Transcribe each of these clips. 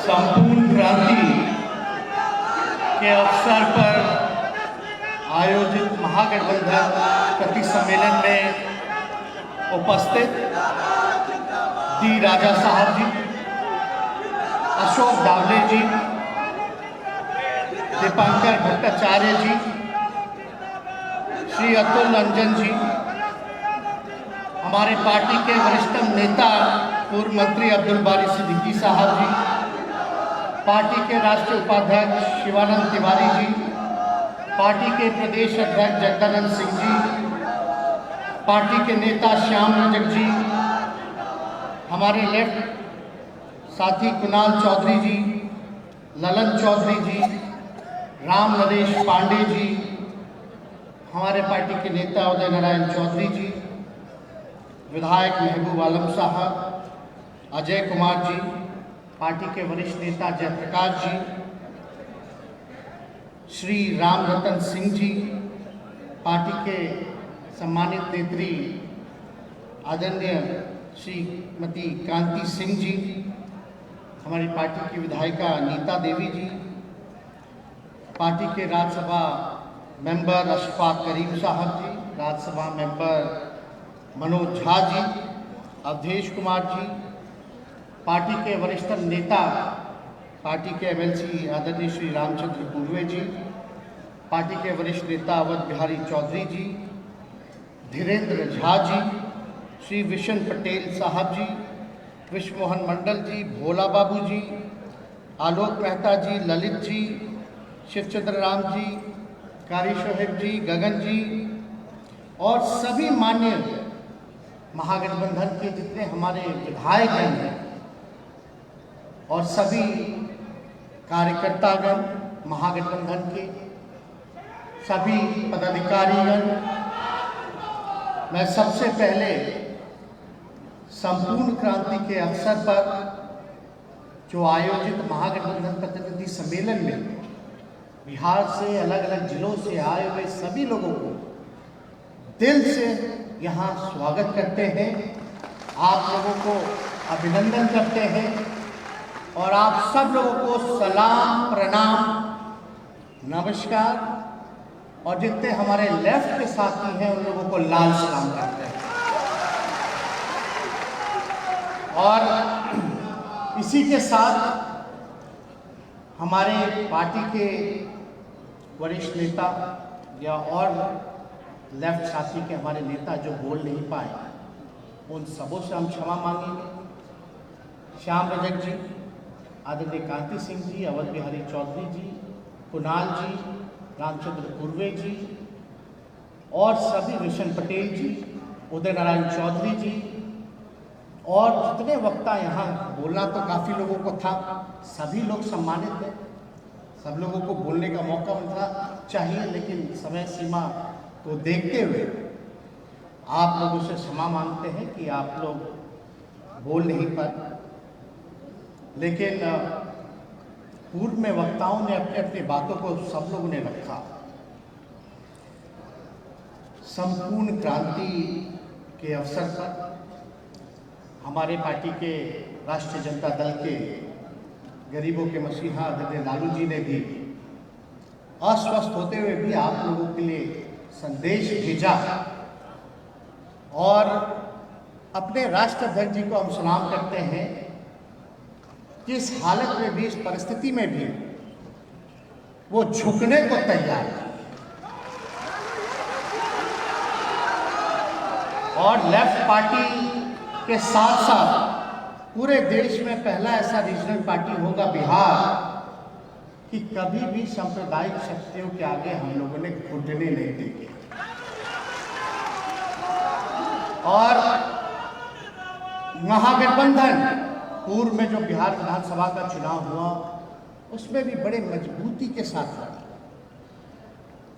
संपूर्ण क्रांति के अवसर पर आयोजित महागठबंधन प्रति सम्मेलन में उपस्थित डी राजा साहब जी, अशोक दावले जी, दीपांकर भट्टाचार्य जी, श्री अतुल रंजन जी, हमारे पार्टी के वरिष्ठतम नेता पूर्व मंत्री अब्दुल बारी सिद्दीकी साहब जी, पार्टी के राष्ट्रीय उपाध्यक्ष शिवानंद तिवारी जी, पार्टी के प्रदेश अध्यक्ष जगदानंद सिंह जी, पार्टी के नेता श्याम रजक जी, हमारे लेफ्ट साथी कुणाल चौधरी जी, ललन चौधरी जी, राम नरेश पांडे जी, हमारे पार्टी के नेता उदय नारायण चौधरी जी, विधायक महबूब आलम साहब, अजय कुमार जी, पार्टी के वरिष्ठ नेता जयप्रकाश जी, श्री राम रतन सिंह जी, पार्टी के सम्मानित नेत्री आदरणीय श्रीमती कांति सिंह जी, हमारी पार्टी की विधायिका नीता देवी जी, पार्टी के राज्यसभा मेंबर अशफाक करीम साहब जी, राज्यसभा मेंबर मनोज झा जी, अवधेश कुमार जी, पार्टी के वरिष्ठतम नेता पार्टी के एमएलसी आदरणीय श्री रामचंद्र पूर्वे जी, पार्टी के वरिष्ठ नेता अवध बिहारी चौधरी जी, धीरेन्द्र झा जी, श्री विशन पटेल साहब जी, विश्व मोहन मंडल जी, भोला बाबू जी, आलोक मेहता जी, ललित जी, शिवचंद्र राम जी, कारी शोहेब जी, गगन जी और सभी मान्य महागठबंधन के जितने हमारे विधायक हैं और सभी कार्यकर्तागण, महागठबंधन के सभी पदाधिकारीगण, मैं सबसे पहले संपूर्ण क्रांति के अवसर पर जो आयोजित महागठबंधन प्रतिनिधि सम्मेलन में बिहार से अलग अलग जिलों से आए हुए सभी लोगों को दिल से यहाँ स्वागत करते हैं, आप लोगों को अभिनंदन करते हैं और आप सब लोगों को सलाम, प्रणाम, नमस्कार और जितने हमारे लेफ्ट के साथी हैं उन लोगों को लाल सलाम करते हैं। और इसी के साथ हमारे पार्टी के वरिष्ठ नेता या और लेफ्ट साथी के हमारे नेता जो बोल नहीं पाए उन सबों से हम क्षमा मांगेंगे। श्याम रजक जी, आदरणीय कांति सिंह जी, अवध बिहारी चौधरी जी, कुणाल जी, रामचंद्र पूर्वे जी और सभी विशन पटेल जी, उदय नारायण चौधरी जी और जितने वक्ता यहाँ, बोलना तो काफ़ी लोगों को था, सभी लोग सम्मानित हैं, सब लोगों को बोलने का मौका मिलना चाहिए, लेकिन समय सीमा को देखते हुए आप लोगों से क्षमा मांगते हैं कि आप लोग बोल नहीं पाए। लेकिन पूर्व में वक्ताओं ने अपने अपनी बातों को सब लोगों ने रखा। संपूर्ण क्रांति के अवसर पर हमारे पार्टी के राष्ट्रीय जनता दल के गरीबों के मसीहा आदरणीय लालू जी ने भी अस्वस्थ होते हुए भी आप लोगों के लिए संदेश भेजा और अपने राष्ट्राध्यक्ष जी को हम सलाम करते हैं कि इस हालत में भी, इस परिस्थिति में भी वो झुकने को तैयार है और लेफ्ट पार्टी के साथ साथ पूरे देश में पहला ऐसा रीजनल पार्टी होगा बिहार कि कभी भी सांप्रदायिक शक्तियों के आगे हम लोगों ने घुटने नहीं देंगे। और महागठबंधन पूर्व में जो बिहार विधानसभा का चुनाव हुआ उसमें भी बड़े मजबूती के साथ लड़ा।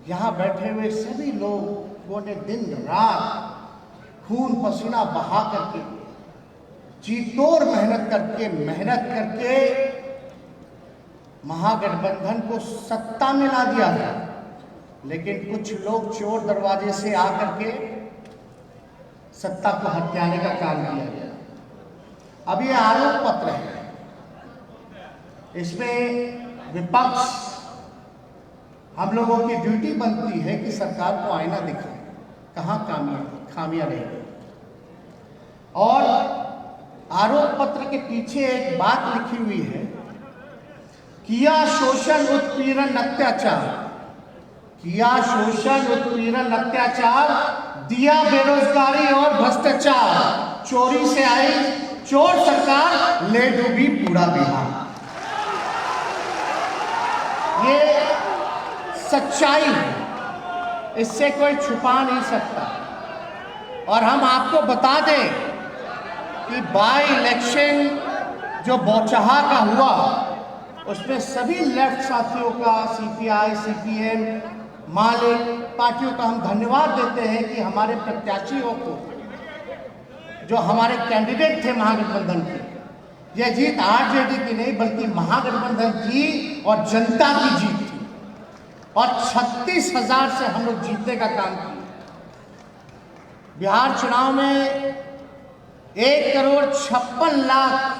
यहाँ बैठे हुए सभी लोगों ने दिन रात खून पसीना बहा करके, जी तोड़ मेहनत करके महागठबंधन को सत्ता में ला दिया था। लेकिन कुछ लोग चोर दरवाजे से आकर के सत्ता को हथियाने का काम किया गया। अब ये आरोप पत्र है, इसमें विपक्ष, हम लोगों की ड्यूटी बनती है कि सरकार को आईना दिखाए, कहाँ खामियां रही। और आरोप पत्र के पीछे एक बात लिखी हुई है, किया शोषण उत्पीड़न अत्याचार, दिया बेरोजगारी और भ्रष्टाचार, चोरी से आई चोर सरकार, ले डूबी पूरा बिहार। ये सच्चाई है, इससे कोई छुपा नहीं सकता। और हम आपको बता दें कि बाई इलेक्शन जो बौचहा का हुआ, उसमें सभी लेफ्ट साथियों का, सीपीआई, सीपीएम, मालिक पार्टियों का हम धन्यवाद देते हैं कि हमारे प्रत्याशियों को, जो हमारे कैंडिडेट थे महागठबंधन के, यह जीत आरजेडी की नहीं बल्कि महागठबंधन की और जनता की जीत थी। और 36,000 से हम लोग जीतने का काम किया। बिहार चुनाव में 1,56,00,000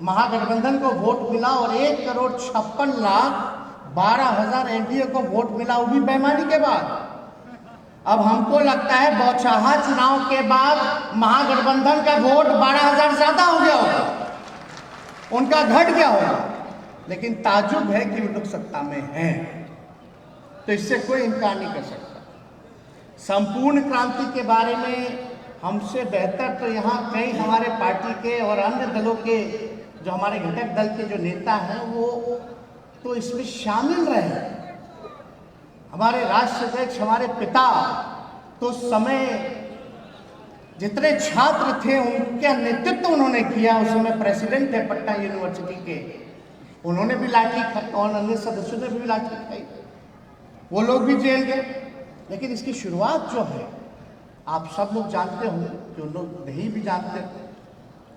महागठबंधन को वोट मिला और 1,56,12,000 एनडीए को वोट मिला, वो भी बेईमानी के बाद। अब हमको लगता है बौछाहा चुनाव के बाद महागठबंधन का वोट 12,000 ज्यादा हो गया होगा, उनका घट गया होगा। लेकिन ताजुब है कि वो लोग सत्ता में हैं, तो इससे कोई इनकार नहीं कर सकता। संपूर्ण क्रांति के बारे में हमसे बेहतर तो यहाँ कई हमारे पार्टी के और अन्य दलों के, जो हमारे घटक दल के जो नेता हैं, वो तो इसमें शामिल रहे। हमारे राष्ट्र अध्यक्ष, हमारे पिता तो उस समय जितने छात्र थे उनके नेतृत्व उन्होंने किया। उस समय प्रेसिडेंट थे पटना यूनिवर्सिटी के, उन्होंने भी लाठी खाई और अन्य सदस्यों ने भी लाठी खाई, वो लोग भी जेल गए। लेकिन इसकी शुरुआत जो है, आप सब लोग जानते हो, जो लोग नहीं भी जानते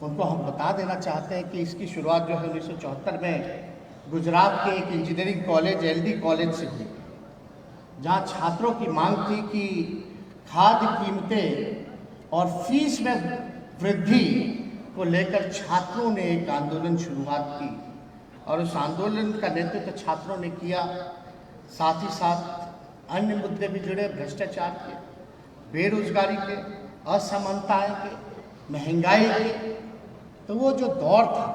उनको हम बता देना चाहते हैं कि इसकी शुरुआत जो है 1974 में गुजरात के एक इंजीनियरिंग कॉलेज, एलडी कॉलेज से हुई, जहाँ छात्रों की मांग थी कि खाद्य कीमतें और फीस में वृद्धि को लेकर छात्रों ने एक आंदोलन शुरुआत की। और उस आंदोलन का नेतृत्व छात्रों ने किया। साथ ही साथ अन्य मुद्दे भी जुड़े, भ्रष्टाचार के, बेरोजगारी के, असमानताएं के, महंगाई के। तो वो जो दौर था,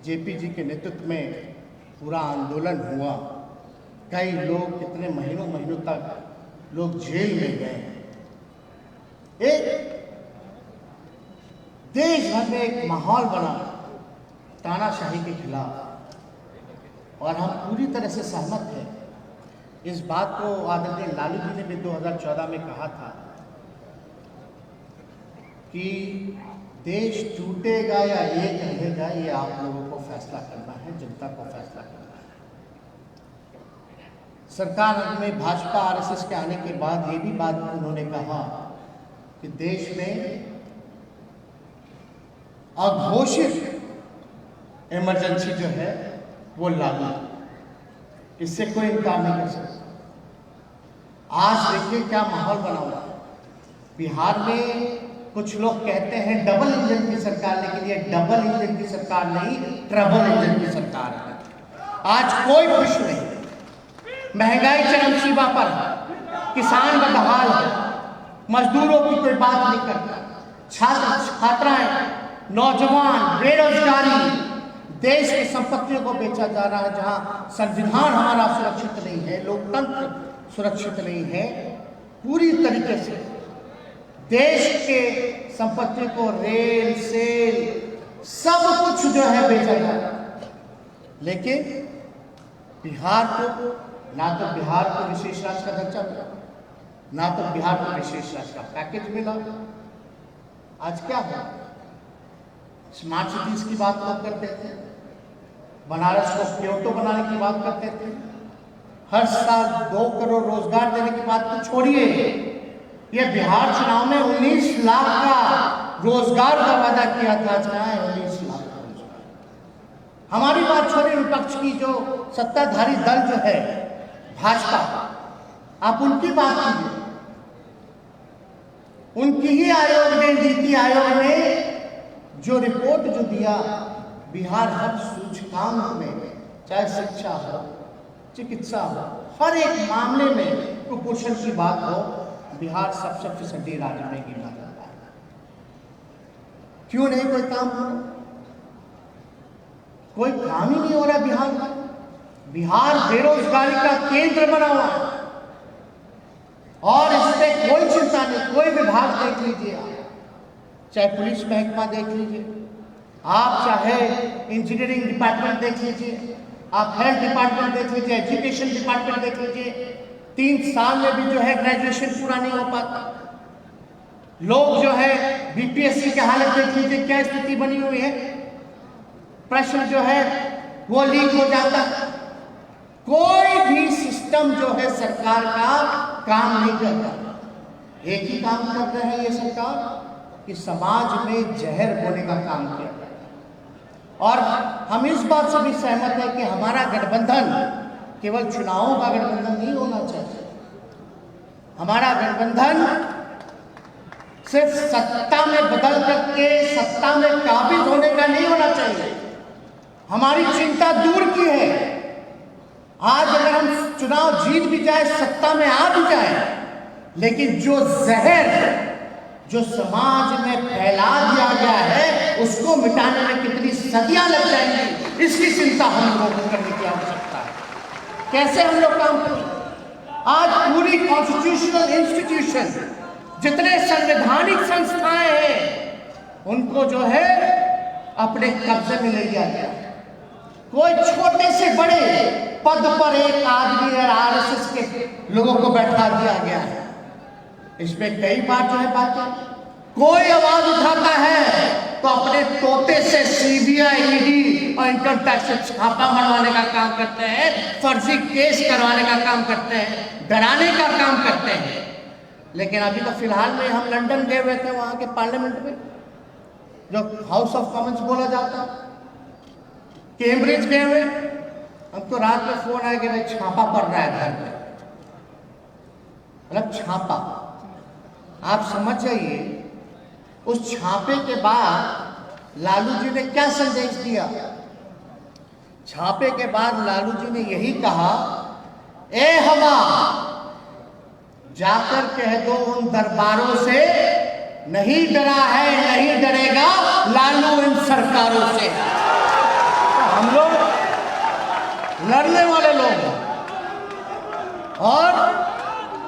जेपी जी के नेतृत्व में पूरा आंदोलन हुआ। कई लोग कितने महीनों तक लोग जेल में गए। एक देश भर में एक माहौल बना तानाशाही के खिलाफ, और हम पूरी तरह से सहमत हैं। इस बात को आदरणीय लालू जी ने भी 2014 में कहा था कि देश टूटेगा या एक रहेगा, ये आप लोगों को फैसला करना है, जनता को फैसला करना है। सरकार में भाजपा आरएसएस के आने के बाद ये भी बात उन्होंने कहा कि देश में अघोषित इमरजेंसी जो है वो लागू, इससे कोई इनकार नहीं कर सकता। आज देखिए क्या माहौल बना हुआ है बिहार में। कुछ लोग कहते हैं डबल इंजन की सरकार, लेकिन ये डबल इंजन की सरकार नहीं, ट्रबल इंजन की सरकार है। आज कोई खुश नहीं, महंगाई चरम सीमा पर है, किसान बदहाल है, मजदूरों की कोई बात नहीं करता, छात्र छात्राएं, नौजवान, बेरोजगारी, देश की संपत्तियों को बेचा जा रहा है। जहां संविधान हमारा सुरक्षित नहीं है, लोकतंत्र सुरक्षित नहीं है, पूरी तरीके से देश के संपत्ति को रेल, सेल, सब कुछ जो है बेचा जा रहा है। लेकिन बिहार को ना तो बिहार को विशेष राज्य का दर्जा मिला, ना तो बिहार को विशेष राज्य का पैकेज मिला। आज क्या हुआ? स्मार्ट सिटीज की बात लोग करते थे, बनारस को क्योटो बनाने की बात करते थे, हर साल 2 करोड़ रोजगार देने की बात तो छोड़िए, ये बिहार चुनाव में 19 लाख का रोजगार का वादा किया था, चाहे 19 लाख का रोजगार। हमारी बात छोड़िए, विपक्ष की जो सत्ताधारी दल जो है भाजपा, आप उनकी बात कीजिए। उनकी ही आयोग ने, नीति आयोग ने जो रिपोर्ट जो दिया, बिहार हर सूचकांक में, चाहे शिक्षा हो, चिकित्सा हो, हर एक मामले में कुपोषण की बात हो, बिहार सबसे फिसड्डी राज्य में गिना जाता है। क्यों नहीं कोई काम हो रहा? कोई काम ही नहीं हो रहा बिहार में। बिहार बेरोजगारी का केंद्र बना हुआ है और इस पे कोई चिंता नहीं। कोई विभाग देख लीजिए आप, चाहे पुलिस महकमा देख लीजिए आप, चाहे इंजीनियरिंग डिपार्टमेंट देख लीजिए आप, हेल्थ डिपार्टमेंट देख लीजिए, एजुकेशन डिपार्टमेंट देख लीजिए, 3 साल में भी जो है ग्रेजुएशन पूरा नहीं हो पाता। लोग जो है बीपीएससी की हालत देख लीजिए, क्या स्थिति बनी हुई है। प्रश्न जो है वो लीक हो जाता है। कोई भी सिस्टम जो है सरकार का काम नहीं करता। एक ही काम कर रहे हैं ये सरकार कि समाज में जहर बोने का काम किया। और हम इस बात से भी सहमत है कि हमारा गठबंधन केवल चुनावों का गठबंधन नहीं होना चाहिए। हमारा गठबंधन सिर्फ सत्ता में बदल करके सत्ता में काबिज होने का नहीं होना चाहिए। हमारी चिंता दूर की है। आज अगर हम चुनाव जीत भी जाए, सत्ता में आ भी जाए, लेकिन जो जहर जो समाज में फैला दिया गया है उसको मिटाने में कितनी सदियां लग जाएंगी, इसकी चिंता हम लोगों को करने की आवश्यकता है। कैसे हम लोग काम करें? आज पूरी कॉन्स्टिट्यूशनल इंस्टीट्यूशन, जितने संवैधानिक संस्थाएं हैं, उनको जो है अपने कब्जे में ले लिया गया। कोई छोटे से बड़े पद पर एक आदमी और आरएसएस के लोगों को बैठा दिया गया है। इसमें कई बार जो है बातें, कोई आवाज उठाता है तो अपने तोते से सीबीआई, ईडी और इनकम टैक्स से छापा मरवाने का काम करते हैं, फर्जी केस करवाने का काम करते हैं, डराने का काम करते हैं। लेकिन अभी तो फिलहाल में हम लंदन गए हुए थे, वहां के पार्लियामेंट में जो हाउस ऑफ कॉमन्स बोला जाता है, कैम्ब्रिज गए हुए, हमको रात में फोन आया कि भाई छापा पड़ रहा है घर में। मतलब छापा, आप समझ जाइए। उस छापे के बाद लालू जी ने क्या संदेश दिया? छापे के बाद लालू जी ने यही कहा, ए हवा जाकर कह दो उन दरबारों से, नहीं डरा है नहीं डरेगा लालू इन सरकारों से। हम लोग लड़ने वाले लोग हैं और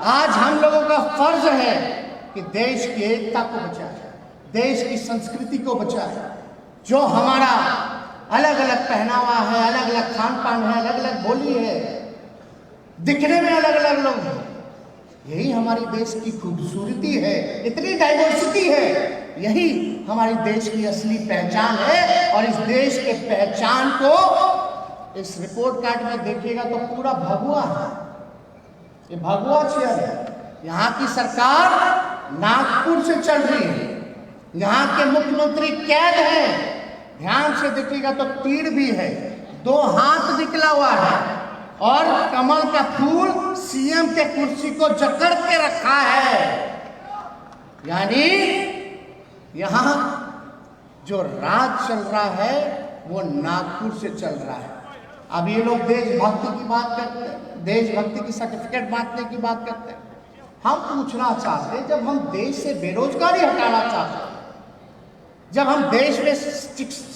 आज हम लोगों का फर्ज है कि देश की एकता को बचाए, देश की संस्कृति को बचाए। जो हमारा अलग अलग पहनावा है, अलग अलग खान पान है, अलग अलग बोली है, दिखने में अलग अलग लोग हैं, यही हमारी देश की खूबसूरती है। इतनी डाइवर्सिटी है, यही हमारी देश की असली पहचान है। और इस देश के पहचान को इस रिपोर्ट कार्ड में देखिएगा तो पूरा भगवा है, ये भगवा चेयर है। यहाँ की सरकार नागपुर से चल रही है, यहाँ के मुख्यमंत्री कैद है, ध्यान से देखिएगा तो तीर भी है, 2 हाथ निकला हुआ है और कमल का फूल सीएम के कुर्सी को जकड़ के रखा है। यानी यहां जो राज चल रहा है वो नागपुर से चल रहा है। अब ये लोग देशभक्ति की बात करते हैं, देशभक्ति की सर्टिफिकेट बांटने की बात करते हैं। हम पूछना चाहते हैं, जब हम देश से बेरोजगारी हटाना चाहते हैं, जब हम देश में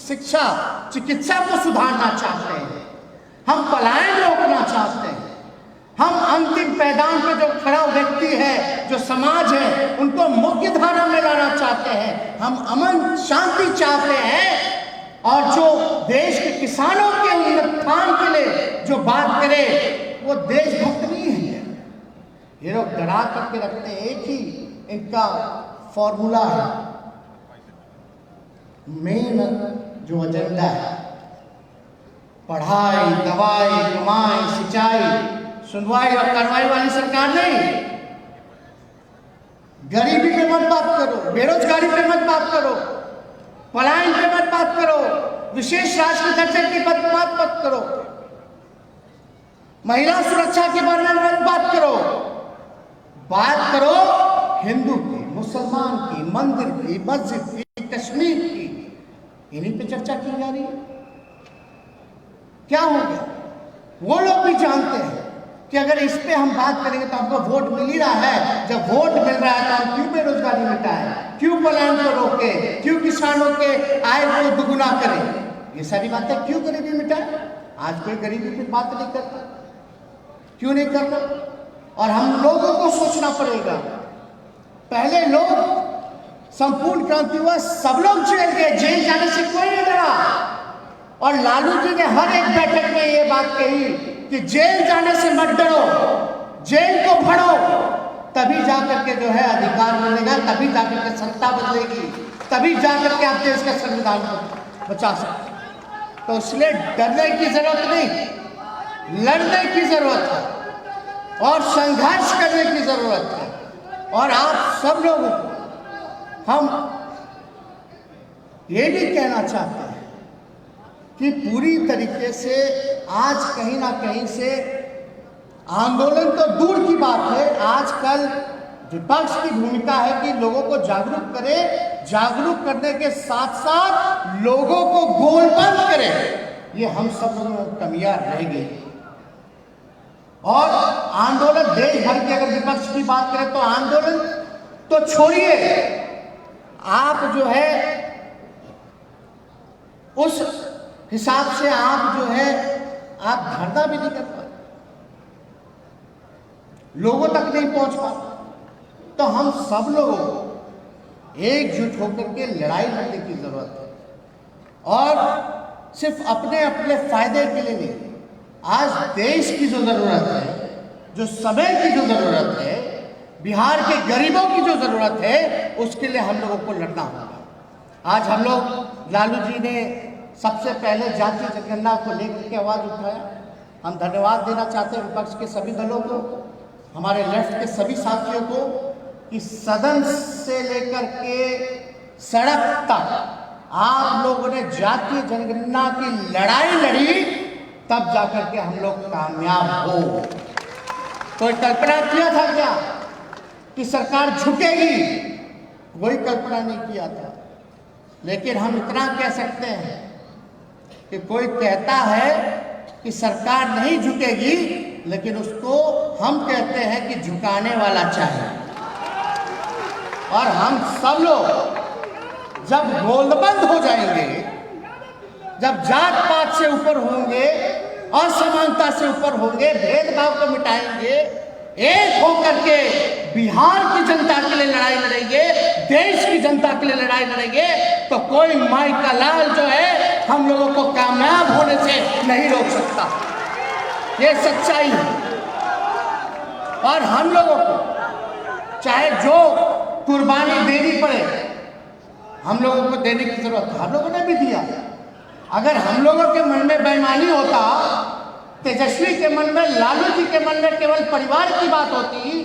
शिक्षा चिकित्सा को सुधारना चाहते हैं, हम पलायन रोकना चाहते हैं, हम अंतिम पैदान पे जो खड़ा व्यक्ति है, जो समाज है, उनको मुख्य धारा में लाना चाहते हैं, हम अमन शांति चाहते हैं, और जो देश के किसानों के उत्थान के लिए जो बात करे वो देशभक्त नहीं है। ये लोग डरा करके रखते हैं, एक ही इनका फॉर्मूला है, मेन जो एजेंडा है, पढ़ाई, दवाई, कमाई, सिंचाई, सुनवाई और कार्रवाई वाली सरकार नहीं। गरीबी पे मत बात करो, बेरोजगारी पे मत बात करो, पलायन पे मत बात करो, विशेष राष्ट्रीय दर्जे की बात मत करो, महिला सुरक्षा के बारे में मत बात करो। बात करो हिंदू की, मुसलमान की, मंदिर की, मस्जिद की, कश्मीर की, इन्हीं पे चर्चा की जा रही है। क्या हो गया? वो लोग भी जानते हैं कि अगर इस पे हम बात करेंगे तो हमको वोट मिल ही रहा है। जब वोट मिल रहा है तो हम क्यों बेरोजगारी मिटाएं, क्यों पलायन को रोके, क्यों किसानों के आय को दुगुना करें? ये सारी बातें क्यों गरीबी मिटाएं? आज कोई गरीबी पे बात नहीं करता, क्यों नहीं करता? और हम लोगों को सोचना पड़ेगा। पहले लोग संपूर्ण क्रांति हुआ, सब लोग जेल गए, जेल जाने से कोई नहीं डरा। और लालू जी ने हर एक बैठक में ये बात कही कि जेल जाने से मत डरो, जेल को भरो, तभी जाकर के जो है अधिकार मिलेगा, तभी जाकर के सत्ता बदलेगी, तभी जाकर के आप देश के संविधान को बचा सकते। तो इसलिए डरने की जरूरत नहीं, लड़ने की जरूरत है और संघर्ष करने की जरूरत है। और आप सब लोगों को हम ये भी कहना चाहते हैं कि पूरी तरीके से आज कहीं ना कहीं से आंदोलन तो दूर की बात है, आजकल विपक्ष की भूमिका है कि लोगों को जागरूक करे, जागरूक करने के साथ साथ लोगों को गोलबंद करे। ये हम सब लोगों में कमियां रह गई। और आंदोलन देश भर की, अगर विपक्ष की बात करें तो आंदोलन तो छोड़िए, आप जो है उस हिसाब से आप जो है आप धरना भी नहीं कर पाते, लोगों तक नहीं पहुंच पाते। तो हम सब लोगों को एकजुट होकर के लड़ाई लड़ने की जरूरत है और सिर्फ अपने अपने फायदे के लिए नहीं। आज देश की जो जरूरत है, जो समय की जो जरूरत है, बिहार के गरीबों की जो जरूरत है, उसके लिए हम लोगों को लड़ना होगा। आज हम लोग, लालू जी ने सबसे पहले जातीय जनगणना को लेकर के आवाज उठाया। हम धन्यवाद देना चाहते हैं विपक्ष के सभी दलों को, हमारे लेफ्ट के सभी साथियों को, कि सदन से लेकर के सड़क तक आप लोगों ने जातीय जनगणना की लड़ाई लड़ी, तब जाकर के हम लोग कामयाब हो। कोई कल्पना किया था क्या कि सरकार झुकेगी? कोई कल्पना नहीं किया था। लेकिन हम इतना कह सकते हैं कि कोई कहता है कि सरकार नहीं झुकेगी, लेकिन उसको हम कहते हैं कि झुकाने वाला चाहिए। और हम सब लोग जब गोलबंद हो जाएंगे, जब जात पात से ऊपर होंगे, असमानता से ऊपर होंगे, भेदभाव को मिटाएंगे, एक होकर के बिहार की जनता के लिए लड़ाई लड़ेंगे, देश की जनता के लिए लड़ाई लड़ेंगे, तो कोई माई का लाल जो है हम लोगों को कामयाब होने से नहीं रोक सकता। ये सच्चाई है। और हम लोगों को चाहे जो कुर्बानी देनी पड़े, हम लोगों को देने की जरूरत है। हम लोगों ने भी दिया। अगर हम लोगों के मन में बेईमानी होता, तेजस्वी के मन में, लालू जी के मन में केवल परिवार की बात होती,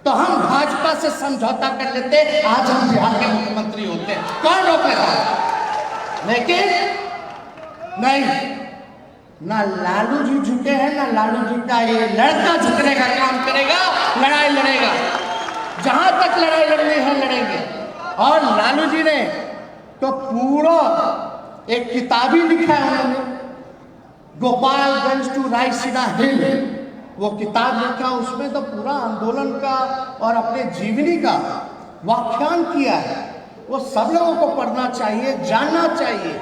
तो हम भाजपा से समझौता कर लेते, आज हम बिहार के मुख्यमंत्री होते। कौन रोक लेता? लेकिन नहीं, ना लालू जी झुके हैं, ना लालू जी का ये लड़का झुकने का काम करेगा, लड़ाई लड़ेगा। जहां तक लड़ाई लड़नी है लड़ेंगे। और लालू जी ने तो पूरा एक किताब ही लिखा है उन्होंने, गोपालगंज टू रायसीना हिल, वो किताब लिखा, उसमें तो पूरा आंदोलन का और अपने जीवनी का व्याख्यान किया है। वो सब लोगों को पढ़ना चाहिए, जानना चाहिए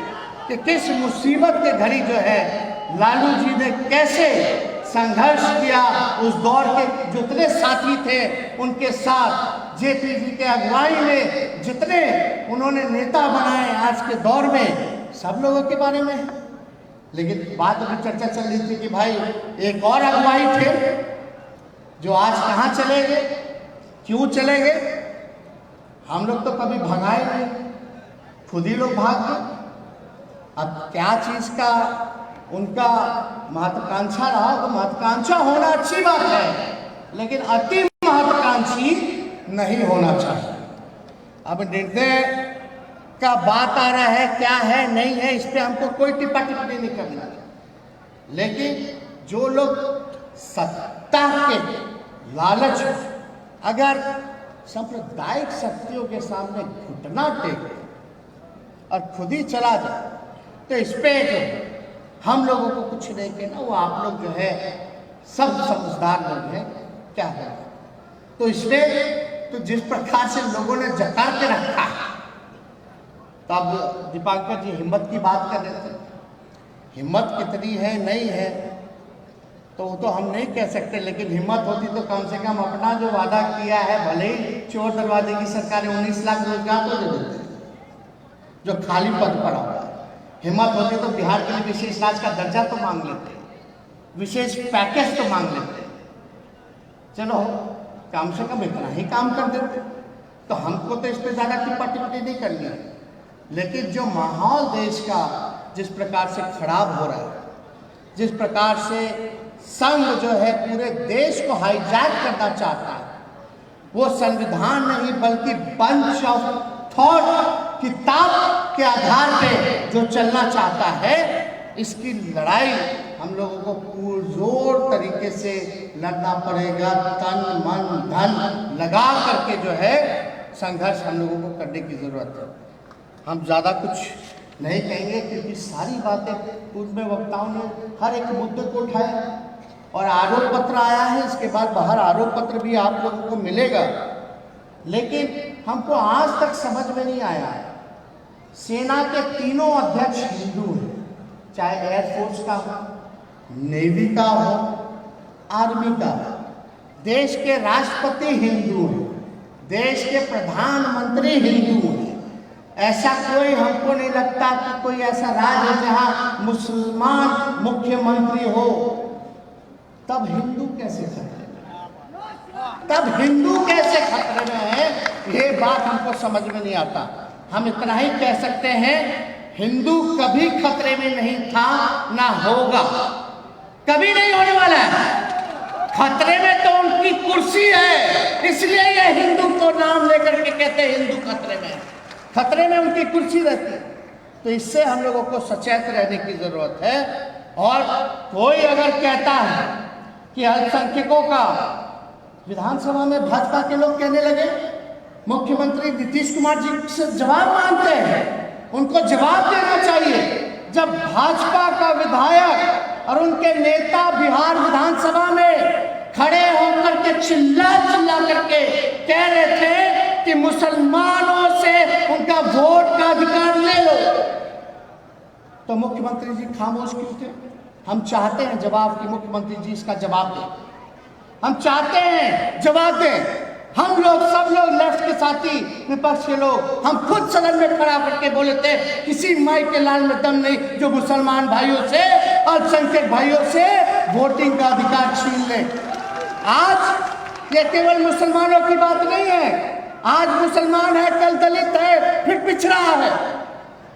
कि किस मुसीबत के घड़ी जो है लालू जी ने कैसे संघर्ष किया। उस दौर के जितने साथी थे उनके साथ, जेपी जी के अगुवाई में जितने उन्होंने नेता बनाए आज के दौर में, सब लोगों के बारे में। लेकिन बात अभी चर्चा चल रही थी कि भाई एक और अगुवाई थे जो आज कहाँ चले गए, क्यों चले गए? हम लोग तो कभी भगाए नहीं, खुद ही लोग भाग गए। अब क्या चीज का उनका महत्वाकांक्षा रहा, तो महत्वाकांक्षा होना अच्छी बात है, लेकिन अति महत्वाकांक्षी नहीं होना चाहिए। अब निर्णय का बात आ रहा है, क्या है नहीं है, इस पे हमको कोई टिप्पा टिप्पणी नहीं करना, लेकिन जो लोग सत्ता के लालच में अगर सांप्रदायिक शक्तियों के सामने घुटना टेके और खुद ही चला जाए, तो इस पे हम लोगों को कुछ नहीं कहना। वो आप लोग जो है सब समझदार लोग हैं, क्या है। तो इसमें तो जिस प्रकार से लोगों ने जता के रखा, तब दीपांकर जी हिम्मत की बात कर रहे थे, हिम्मत कितनी है नहीं है तो वो तो हम नहीं कह सकते, लेकिन हिम्मत होती तो कम से कम अपना जो वादा किया है, भले ही चोर दरवाजे की सरकार 19 लाख रोजगार तो दे देते जो खाली पद पर आ रहा है। हिम्मत होती तो बिहार के लिए विशेष राज्य का दर्जा तो मांग लेते, विशेष पैकेज तो मांग लेते, चलो कम से कम इतना ही काम कर देते। तो हमको तो इस पर ज़्यादा टिप्पा टिप्पणी नहीं करनी है, लेकिन जो माहौल देश का जिस प्रकार से खराब हो रहा है, जिस प्रकार से संघ जो है पूरे देश को हाईजैक करना चाहता है, वो संविधान नहीं बल्कि बंच ऑफ थॉट किताब के आधार पे जो चलना चाहता है, इसकी लड़ाई हम लोगों को पुरजोर तरीके से लड़ना पड़ेगा। तन मन धन लगा करके जो है संघर्ष हम लोगों को करने की जरूरत है। हम ज़्यादा कुछ नहीं कहेंगे क्योंकि सारी बातें पूर्व में वक्ताओं ने हर एक मुद्दे को उठाया और आरोप पत्र आया है, इसके बाद बाहर आरोप पत्र भी आप लोगों को मिलेगा। लेकिन हमको आज तक समझ में नहीं आया है, सेना के तीनों अध्यक्ष हिंदू हैं, चाहे एयरफोर्स का हो, नेवी का हो, आर्मी का हो, देश के राष्ट्रपति हिंदू हैं, देश के प्रधानमंत्री हिंदू हैं। ऐसा कोई हमको नहीं लगता कि कोई ऐसा राज्य है जहां मुसलमान मुख्यमंत्री हो। तब हिंदू कैसे खतरे में, तब हिंदू कैसे खतरे में है, ये बात हमको समझ में नहीं आता। हम इतना ही कह सकते हैं, हिंदू कभी खतरे में नहीं था, ना होगा, कभी नहीं होने वाला है। खतरे में तो उनकी कुर्सी है, इसलिए ये हिंदू को नाम लेकर के कहते हैं हिंदू खतरे में, खतरे में उनकी कुर्सी रहती है। तो इससे हम लोगों को सचेत रहने की जरूरत है। और कोई अगर कहता है कि अल्पसंख्यकों का, विधानसभा में भाजपा के लोग कहने लगे, मुख्यमंत्री नीतीश कुमार जी से जवाब मांगते हैं, उनको जवाब देना चाहिए। जब भाजपा का विधायक और उनके नेता बिहार विधानसभा में खड़े होकर के चिल्ला करके कह रहे थे कि मुसलमानों से उनका वोट का अधिकार ले लो, तो मुख्यमंत्री जी खामोश क्यों थे? हम चाहते हैं जवाब कि मुख्यमंत्री जी इसका जवाब दें, हम चाहते हैं जवाब दें। हम लोग सब लोग लेफ्ट के साथी, विपक्ष के लोग, हम खुद सदन में खड़ा करके बोले थे किसी माई के लाल में दम नहीं जो मुसलमान भाइयों से, अल्पसंख्यक भाइयों से वोटिंग का अधिकार छीन ले। आज ये केवल मुसलमानों की बात नहीं है, आज मुसलमान है, कल दलित है, फिर पिछड़ा है।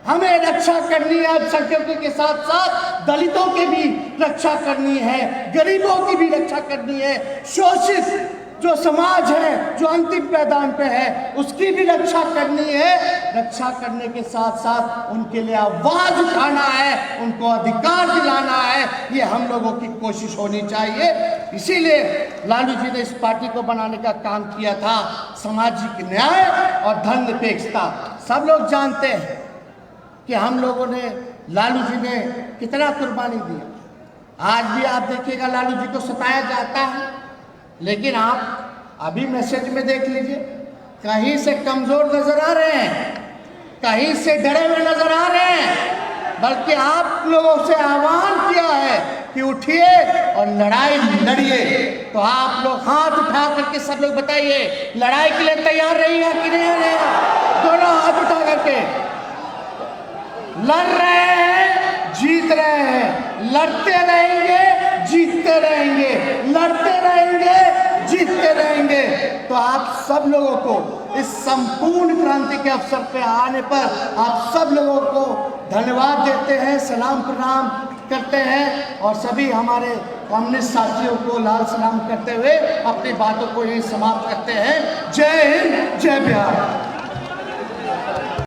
हमें रक्षा करनी है, अल्पसंख्यकों के साथ साथ दलितों की भी रक्षा करनी है, गरीबों की भी रक्षा करनी है, शोषित जो समाज है, जो अंतिम पैदान पे है, उसकी भी रक्षा करनी है। रक्षा करने के साथ साथ उनके लिए आवाज उठाना है, उनको अधिकार दिलाना है, ये हम लोगों की कोशिश होनी चाहिए। इसीलिए लालू जी ने इस पार्टी को बनाने का काम किया था। सामाजिक न्याय और धर्मनिरपेक्षता, सब लोग जानते हैं कि हम लोगों ने, लालू जी ने कितना कुर्बानी दिया। आज भी आप देखिएगा लालू जी को सताया जाता है, लेकिन आप अभी मैसेज में देख लीजिए, कहीं से कमजोर नजर आ रहे हैं, कहीं से डरे हुए नजर आ रहे हैं। बल्कि आप लोगों से आह्वान किया है कि उठिए और लड़ाई लड़िए। तो आप लोग हाथ उठा करके सब लोग बताइए, लड़ाई के लिए तैयार रहिएगा कि नहीं रहिएगा? दोनों हाथ उठा करके लड़ रहे हैं, जीत रहे हैं, लड़ते रहेंगे, जीतते रहेंगे, लड़ते रहेंगे, जीतते रहेंगे। तो आप सब लोगों को इस संपूर्ण क्रांति के अवसर पे आने पर आप सब लोगों को धन्यवाद देते हैं, सलाम प्रणाम करते हैं। और सभी हमारे कम्युनिस्ट साथियों को लाल सलाम करते हुए अपनी बातों को यही समाप्त करते हैं। जय हिंद, जय बिहार।